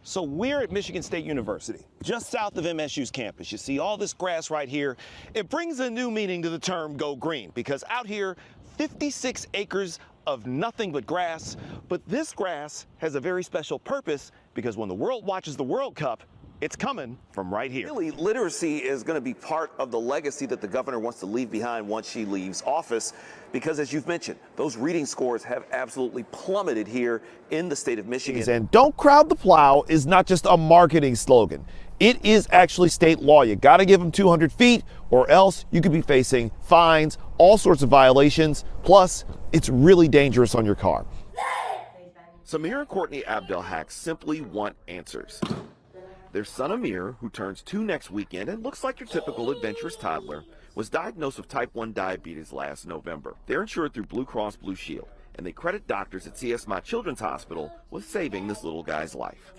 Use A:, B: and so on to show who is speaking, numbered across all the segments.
A: So we're at Michigan State University, just south of MSU's campus. You see all this grass right here. It brings a new meaning to the term go green, because out here, 56 acres of nothing but grass. But this grass has a very special purpose, because when the world watches the World Cup, it's coming from right here. Really, literacy is going to be part of the legacy that the governor wants to leave behind once she leaves office, because as you've mentioned, those reading scores have absolutely plummeted here in the state of Michigan.
B: And don't crowd the plow is not just a marketing slogan. It is actually state law. You got to give them 200 feet or else you could be facing fines, all sorts of violations. Plus, it's really dangerous on your car. Samir and Courtney Abdelhak simply want answers. Their son Amir, who turns 2 next weekend and looks like your typical adventurous toddler, was diagnosed with type 1 diabetes last November. They're insured through Blue Cross Blue Shield, and they credit doctors at CS My Children's Hospital with saving this little guy's life.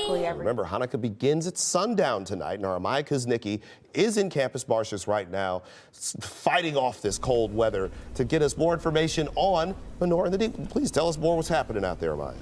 C: Remember, Hanukkah begins at sundown tonight, and our Amaya Kuznicki is in Campus Martius right now, fighting off this cold weather to get us more information on Menorah in the Deep. Please tell us more what's happening out there, Amaya.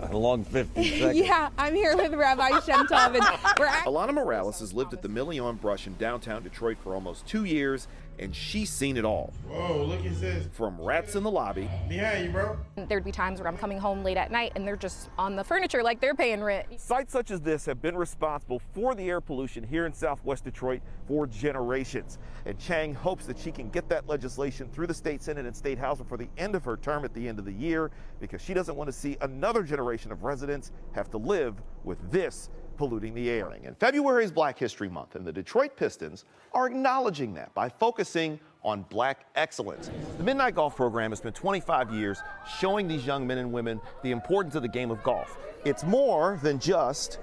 B: A long 50 seconds.
D: Yeah, I'm here with Rabbi Shem Tov, and we're
B: Alana Morales has lived at the Million Brush in downtown Detroit for almost 2 years, and she's seen it all.
E: Whoa, look at this.
B: From rats in the lobby.
E: Behind you, bro.
D: There'd be times where I'm coming home late at night and they're just on the furniture like they're paying rent.
B: Sites such as this have been responsible for the air pollution here in Southwest Detroit for generations. And Chang hopes that she can get that legislation through the state Senate and State House before the end of her term at the end of the year, because she doesn't want to see another generation of residents have to live with this polluting the air. And February is Black History Month, and the Detroit Pistons are acknowledging that by focusing on black excellence. The Midnight Golf program has spent 25 years showing these young men and women the importance of the game of golf. It's more than just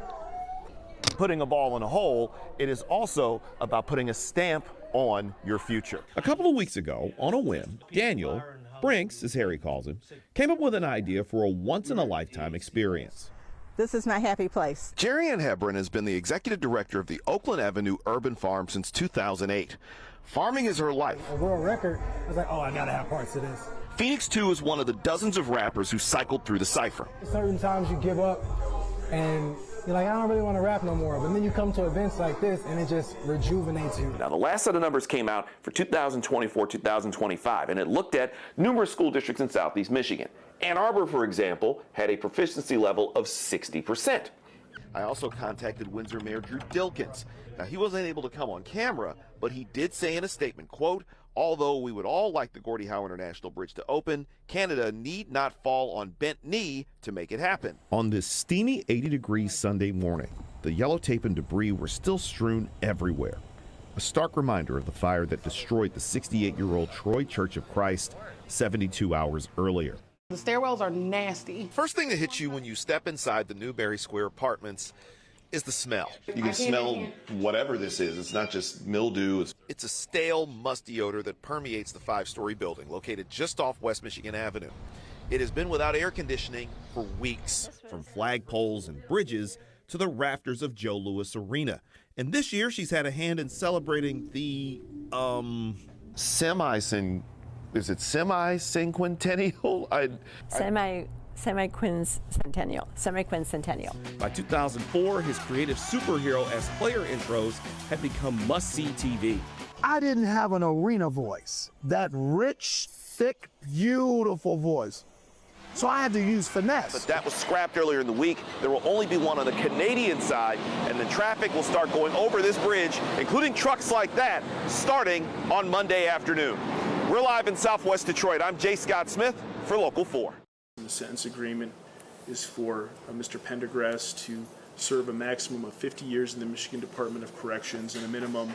B: putting a ball in a hole. It is also about putting a stamp on your future. A couple of weeks ago, on a whim, Daniel Brinks, as Harry calls him, came up with an idea for a once-in-a-lifetime experience.
F: This is my happy place.
C: Jerry Ann Hebron has been the executive director of the Oakland Avenue Urban Farm since 2008. Farming is her life.
G: A world record. I was like, oh, I gotta have parts of this.
C: Phoenix 2 is one of the dozens of rappers who cycled through the cypher.
G: Certain times you give up and you're like, I don't really want to rap no more. But then you come to events like this and it just rejuvenates you.
A: Now, the last set of numbers came out for 2024-2025, and it looked at numerous school districts in Southeast Michigan. Ann Arbor, for example, had a proficiency level of 60%.
B: I also contacted Windsor Mayor Drew Dilkins. Now, he wasn't able to come on camera, but he did say in a statement, quote, although we would all like the Gordie Howe International Bridge to open, Canada need not fall on bent knee to make it happen. On this steamy 80-degree Sunday morning, the yellow tape and debris were still strewn everywhere. A stark reminder of the fire that destroyed the 68-year-old Troy Church of Christ 72 hours earlier.
H: The stairwells are nasty.
B: First thing that hits you when you step inside the Newberry Square apartments is the smell.
C: You can smell whatever this is. It's not just mildew.
B: It's a stale, musty odor that permeates the 5-story building located just off West Michigan Avenue. It has been without air conditioning for weeks, from flagpoles and bridges to the rafters of Joe Louis Arena. And this year she's had a hand in celebrating the,
C: Semi-cinquentennial?
F: Semi-quincentennial.
B: By 2004, his creative superhero-esque player intros had become must-see TV.
G: I didn't have an arena voice. That rich, thick, beautiful voice. So I had to use finesse.
A: But that was scrapped earlier in the week. There will only be one on the Canadian side, and the traffic will start going over this bridge, including trucks like that, starting on Monday afternoon. We're live in Southwest Detroit. I'm J. Scott Smith for Local 4.
I: The sentence agreement is for Mr. Pendergrass to serve a maximum of 50 years in the Michigan Department of Corrections and a minimum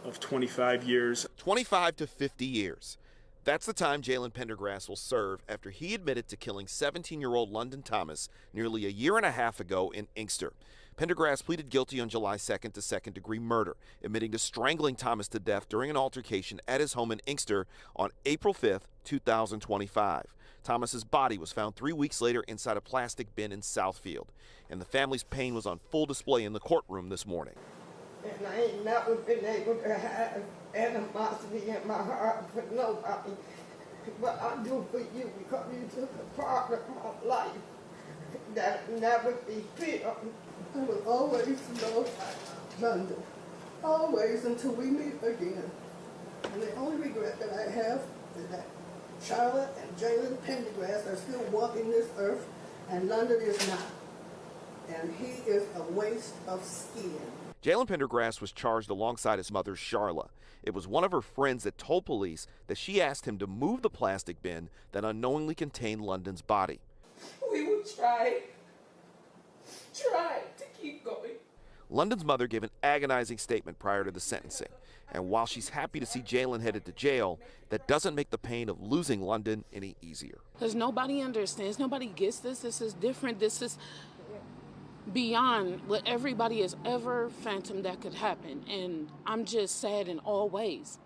I: of 25 years.
B: 25 to 50 years. That's the time Jalen Pendergrass will serve after he admitted to killing 17-year-old London Thomas nearly a year and a half ago in Inkster. Pendergrass pleaded guilty on July 2nd to second-degree murder, admitting to strangling Thomas to death during an altercation at his home in Inkster on April 5th, 2025. Thomas's body was found 3 weeks later inside a plastic bin in Southfield, and the family's pain was on full display in the courtroom this morning.
J: And I ain't never been able to have animosity in my heart for nobody. But I do for you because you took a part of my life. that never be filled.
F: I will always love London, always until we meet again. And the only regret that I have is that Charlotte and Jalen Pendergrass are still walking this earth, and London is not. And he is a waste of skin.
B: Jalen Pendergrass was charged alongside his mother, Charla. It was one of her friends that told police that she asked him to move the plastic bin that unknowingly contained London's body.
H: We would try to keep going.
B: London's mother gave an agonizing statement prior to the sentencing. And while she's happy to see Jalen headed to jail, that doesn't make the pain of losing London any easier.
H: Because nobody understands, nobody gets this. This is different. This is beyond what everybody has ever fathomed that could happen. And I'm just sad in all ways.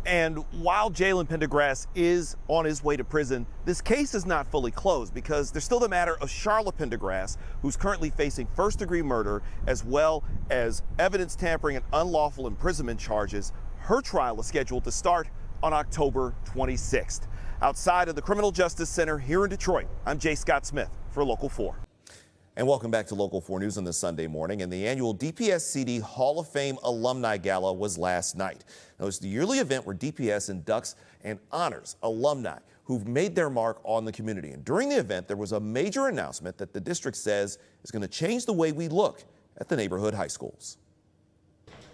A: And while Jalen Pendergrass is on his way to prison, this case is not fully closed because there's still the matter of Charla Pendergrass, who's currently facing first-degree murder as well as evidence tampering and unlawful imprisonment charges. Her trial is scheduled to start on October 26th. Outside of the Criminal Justice Center here in Detroit, I'm Jay Scott Smith for Local 4.
C: And welcome back to Local 4 News on this Sunday morning. And the annual DPS-CD Hall of Fame Alumni Gala was last night. Now, it's the yearly event where DPS inducts and honors alumni who've made their mark on the community. And during the event, there was a major announcement that the district says is going to change the way we look at the neighborhood high schools.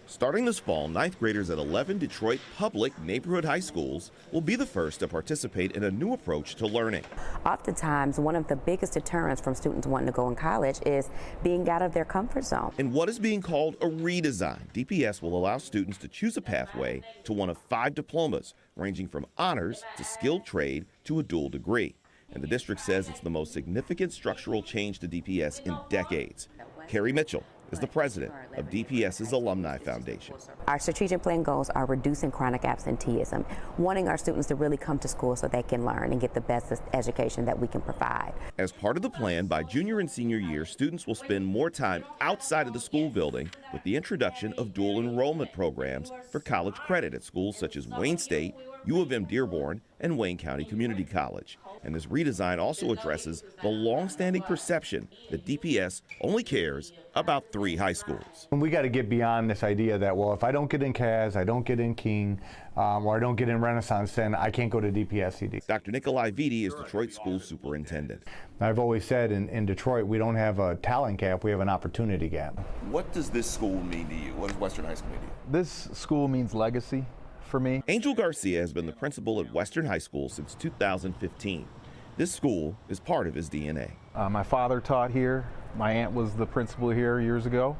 A: Starting this fall, 9th graders at 11 Detroit public neighborhood high schools will be the first to participate in a new approach to learning.
K: Oftentimes, one of the biggest deterrents from students wanting to go in college is being out of their comfort zone.
A: In what is being called a redesign, DPS will allow students to choose a pathway to one of 5 diplomas, ranging from honors to skilled trade to a dual degree. And the district says it's the most significant structural change to DPS in decades. Carrie Mitchell is the president of DPS's Alumni Foundation.
K: Our strategic plan goals are reducing chronic absenteeism, wanting our students to really come to school so they can learn and get the best education that we can provide.
A: As part of the plan, by junior and senior year, students will spend more time outside of the school building with the introduction of dual enrollment programs for college credit at schools such as Wayne State, U of M Dearborn, and Wayne County Community College. And this redesign also addresses the long-standing perception that DPS only cares about 3 high schools.
L: We got to get beyond this idea that, well, if I don't get in Cas, I don't get in King, or I don't get in Renaissance, then I can't go to DPS-CD.
A: Dr. Nikolai Vitti is Detroit School Superintendent.
L: I've always said in Detroit, we don't have a talent gap, we have an opportunity gap.
C: What does this school mean to you? What does Western High School mean to you?
L: This school means legacy for me.
A: Angel Garcia has been the principal at Western High School since 2015. This school is part of his DNA.
L: My father taught here. My aunt was the principal here years ago.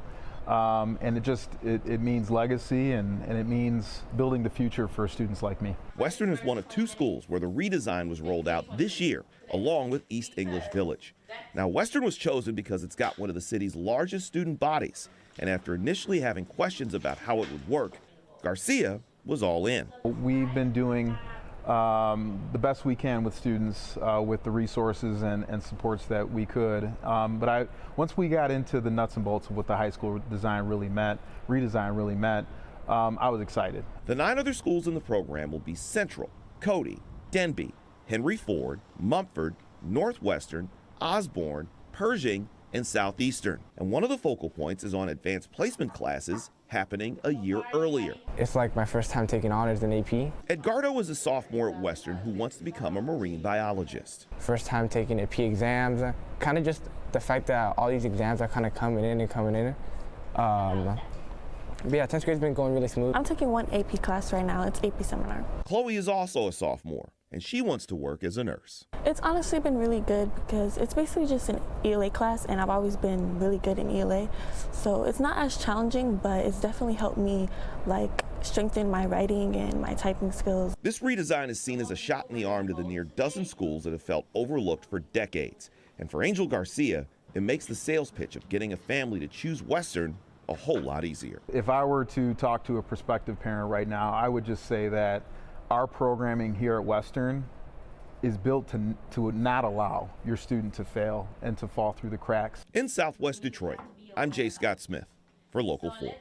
L: And it means legacy and it means building the future for students like me.
A: Western is one of 2 schools where the redesign was rolled out this year, along with East English Village. Now, Western was chosen because it's got one of the city's largest student bodies. And after initially having questions about how it would work, Garcia was all in.
L: We've been doing the best we can with students with the resources and supports that we could. But once we got into the nuts and bolts of what the high school redesign really meant, I was excited.
A: The 9 other schools in the program will be Central, Cody, Denby, Henry Ford, Mumford, Northwestern, Osborne, Pershing, and Southeastern. And one of the focal points is on advanced placement classes happening a year earlier.
M: It's like my first time taking honors in AP.
A: Edgardo is a sophomore at Western who wants to become a marine biologist.
M: First time taking AP exams, kind of just the fact that all these exams are kind of coming in. But yeah, 10th grade's been going really smooth.
N: I'm taking one AP class right now. It's AP seminar.
A: Chloe is also a sophomore, and she wants to work as a nurse.
N: It's honestly been really good because it's basically just an ELA class, and I've always been really good in ELA. So it's not as challenging, but it's definitely helped me strengthen my writing and my typing skills.
A: This redesign is seen as a shot in the arm to the near dozen schools that have felt overlooked for decades. And for Angel Garcia, it makes the sales pitch of getting a family to choose Western a whole lot easier.
L: If I were to talk to a prospective parent right now, I would just say that our programming here at Western is built to not allow your student to fail and to fall through the cracks.
A: In Southwest Detroit, I'm Jay Scott Smith for Local 4.